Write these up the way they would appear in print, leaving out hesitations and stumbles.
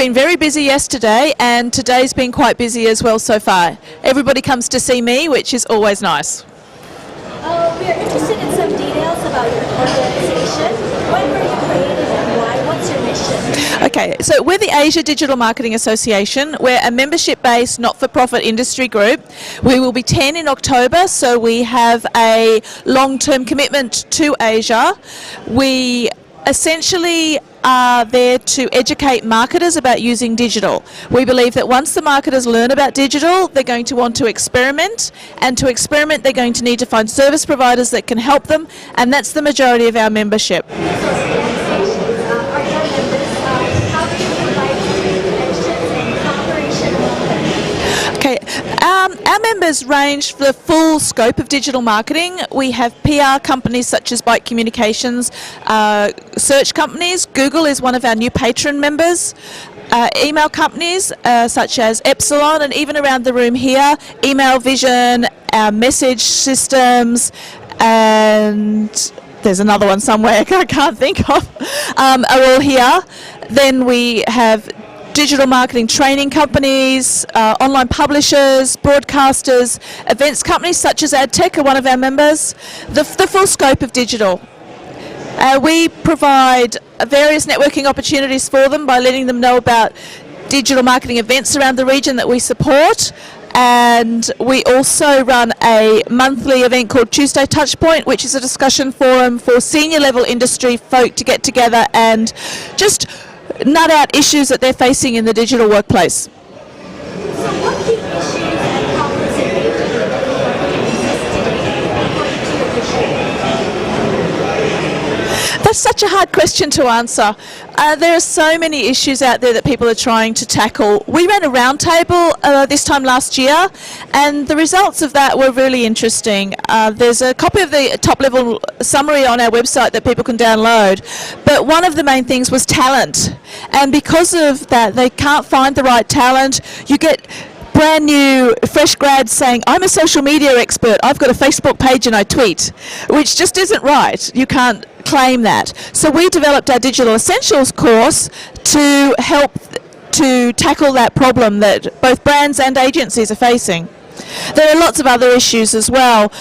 been very busy yesterday, and today's been quite busy as well so far. Everybody comes to see me, which is always nice. We are interested in some details about your organization. When were you created and why? What's your mission? Okay, so we're the Asia Digital Marketing Association. We're a membership-based, not-for-profit industry group. We will be 10 in October, so we have a long-term commitment to Asia. We essentially are there to educate marketers about using digital. We believe that once the marketers learn about digital, they're going to want to experiment, and to experiment they're going to need to find service providers that can help them, and that's the majority of our membership. Okay, our members range for the full scope of digital marketing. We have PR companies such as Byte Communications, search companies. Google is one of our new patron members. Email companies such as Epsilon, and even around the room here, Email Vision, our message systems, and there's another one somewhere I can't think of, are all here. Then we have digital marketing training companies, online publishers, broadcasters, events companies such as AdTech are one of our members. The full scope of digital. We provide various networking opportunities for them by letting them know about digital marketing events around the region that we support. And we also run a monthly event called Tuesday Touchpoint, which is a discussion forum for senior level industry folk to get together and just nut out issues that they're facing in the digital workplace. So what key issues and problems in digital marketing exist today according to your vision? That's such a hard question to answer. There are so many issues out there that people are trying to tackle. We ran a roundtable this time last year, and the results of that were really interesting. There's a copy of the top-level summary on our website that people can download, but one of the main things was talent. And because of that, they can't find the right talent. You get brand new fresh grads saying, I'm a social media expert, I've got a Facebook page and I tweet, which just isn't right. You can't claim that. So we developed our Digital Essentials course to help to tackle that problem that both brands and agencies are facing. There are lots of other issues as well.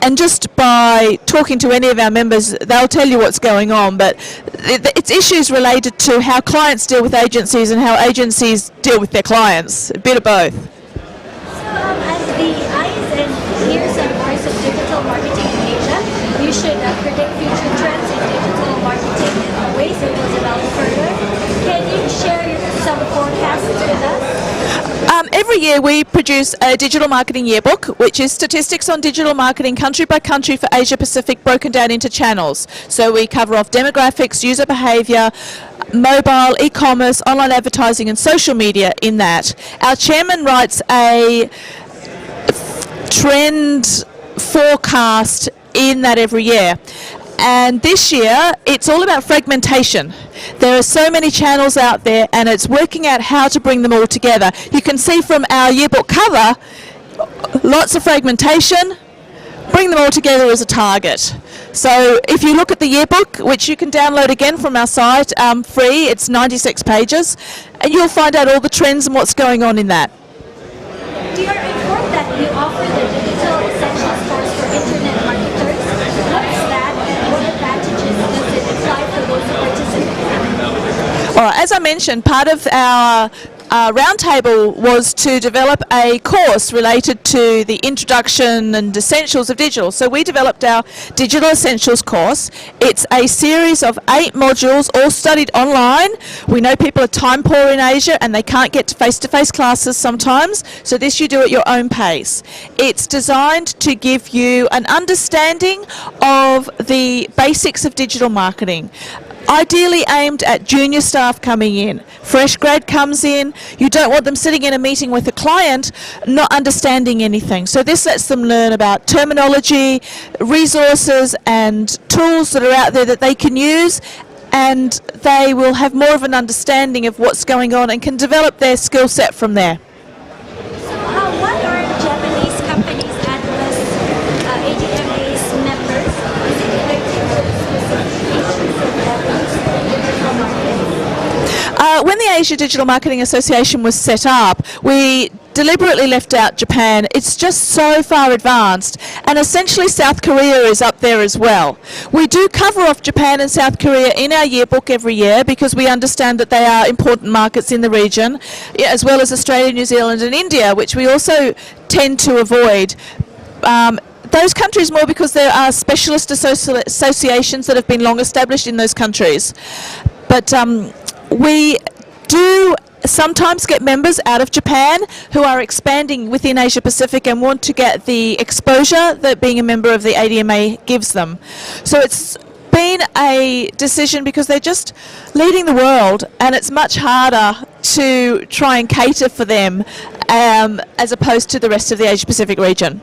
And just by talking to any of our members, they'll tell you what's going on, but it's issues related to how clients deal with agencies and how agencies deal with their clients, a bit of both. So as the eyes and ears and voice of digital marketing in Asia, you should predict future trends in digital marketing and ways it will develop further. Can you share some forecasts with us? Every year we produce a digital marketing yearbook, which is statistics on digital marketing country by country for Asia Pacific broken down into channels. So we cover off demographics, user behaviour, mobile, e-commerce, online advertising and social media in that. Our chairman writes a trend forecast in that every year. And this year, it's all about fragmentation. There are so many channels out there, and it's working out how to bring them all together. You can see from our yearbook cover, lots of fragmentation. Bring them all together as a target. So if you look at the yearbook, which you can download again from our site, free, it's 96 pages, and you'll find out all the trends and what's going on in that. We are informed that you offer the Digital Essentials course for Internet marketers. What's that, and what advantages does it apply for those who participate? All right, as I mentioned, part of our roundtable was to develop a course related to the introduction and essentials of digital. So we developed our Digital Essentials course. It's a series of 8 modules, all studied online. We know people are time poor in Asia and they can't get to face-to-face classes sometimes, so this you do at your own pace. It's designed to give you an understanding of the basics of digital marketing. Ideally aimed at junior staff coming in. Fresh grad comes in, you don't want them sitting in a meeting with a client not understanding anything. So this lets them learn about terminology, resources and tools that are out there that they can use, and they will have more of an understanding of what's going on and can develop their skill set from there. So what are Japanese companies Atlas ADMA's members? Is it directed to specific issues of digital marketing? When the Asia Digital Marketing Association was set up, we deliberately left out Japan. It's just so far advanced, and essentially South Korea is up there as well. We do cover off Japan and South Korea in our yearbook every year because we understand that they are important markets in the region, as well as Australia, New Zealand and India, which we also tend to avoid. Those countries more because there are specialist associations that have been long established in those countries. But we do sometimes get members out of Japan who are expanding within Asia Pacific and want to get the exposure that being a member of the ADMA gives them. So it's been a decision because they're just leading the world, and it's much harder to try and cater for them as opposed to the rest of the Asia Pacific region.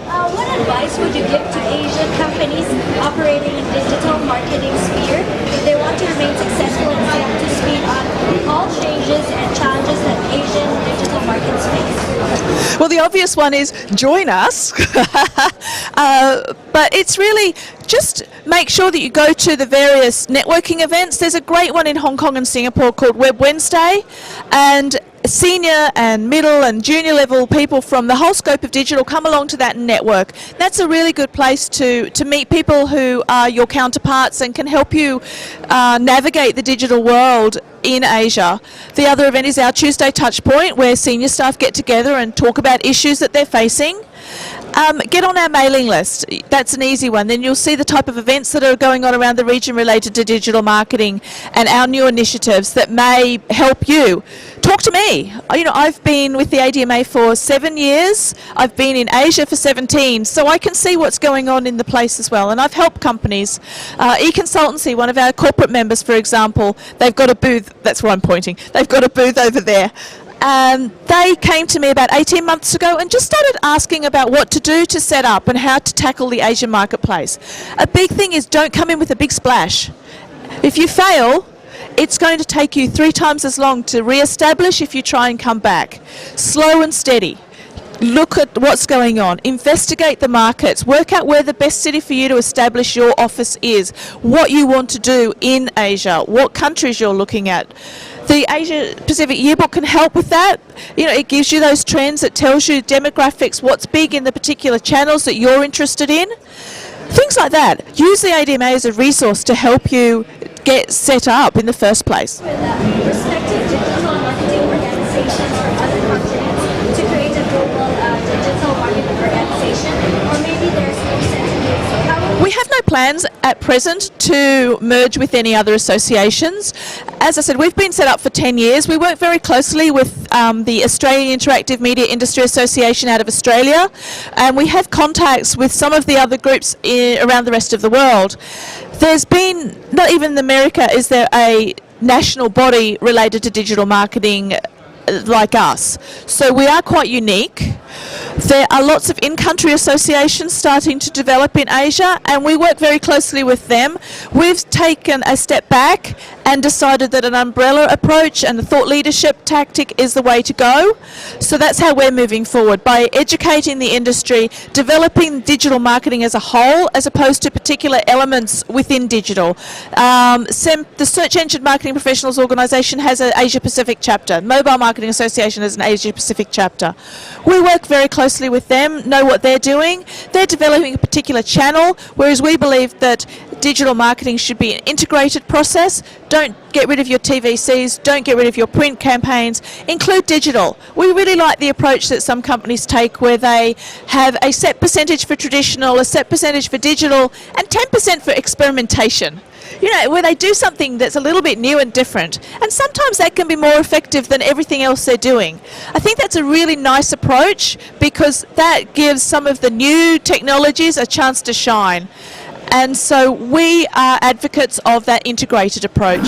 What advice would you give to Asian companies operating in digital marketing sphere if they want to remain successful and stay up to speed on all changes and challenges that Asian digital markets face? Well, the obvious one is join us, but it's really just make sure that you go to the various networking events. There's a great one in Hong Kong and Singapore called Web Wednesday, and senior and middle and junior level people from the whole scope of digital come along to that network. That's a really good place to meet people who are your counterparts and can help you navigate the digital world in Asia. The other event is our Tuesday Touch Point, where senior staff get together and talk about issues that they're facing. Get on our mailing list. That's an easy one. Then you'll see the type of events that are going on around the region related to digital marketing and our new initiatives that may help you. Talk to me. I've been with the ADMA for 7 years. I've been in Asia for 17, so I can see what's going on in the place as well. And I've helped companies. E-Consultancy, one of our corporate members, for example, they've got a booth. That's where I'm pointing. They've got a booth over there. They came to me about 18 months ago and just started asking about what to do to set up and how to tackle the Asian marketplace. A big thing is don't come in with a big splash. If you fail, it's going to take you 3 times as long to re-establish if you try and come back. Slow and steady. Look at what's going on, investigate the markets, work out where the best city for you to establish your office is, what you want to do in Asia, what countries you're looking at. The Asia Pacific Yearbook can help with that. It gives you those trends, it tells you demographics, what's big in the particular channels that you're interested in. Things like that. Use the ADMA as a resource to help you get set up in the first place. With respective digital marketing organizations or other continents to create a global digital marketing organization, or maybe there's no sense in doing so. We have no plans at present to merge with any other associations. As I said, we've been set up for 10 years. We work very closely with the Australian Interactive Media Industry Association out of Australia, and we have contacts with some of the other groups around the rest of the world. There's been, not even in America, is there a national body related to digital marketing like us. So we are quite unique. There are lots of in-country associations starting to develop in Asia, and we work very closely with them. We've taken a step back and decided that an umbrella approach and a thought leadership tactic is the way to go. So that's how we're moving forward, by educating the industry, developing digital marketing as a whole as opposed to particular elements within digital. The Search Engine Marketing Professionals Organisation has an Asia Pacific chapter. Mobile Marketing Association has an Asia Pacific chapter. We work very closely with them, know what they're doing. They're developing a particular channel, whereas we believe that digital marketing should be an integrated process. Don't get rid of your TVCs, don't get rid of your print campaigns, include digital. We really like the approach that some companies take where they have a set percentage for traditional, a set percentage for digital, and 10% for experimentation. Where they do something that's a little bit new and different. And sometimes that can be more effective than everything else they're doing. I think that's a really nice approach because that gives some of the new technologies a chance to shine. And so we are advocates of that integrated approach.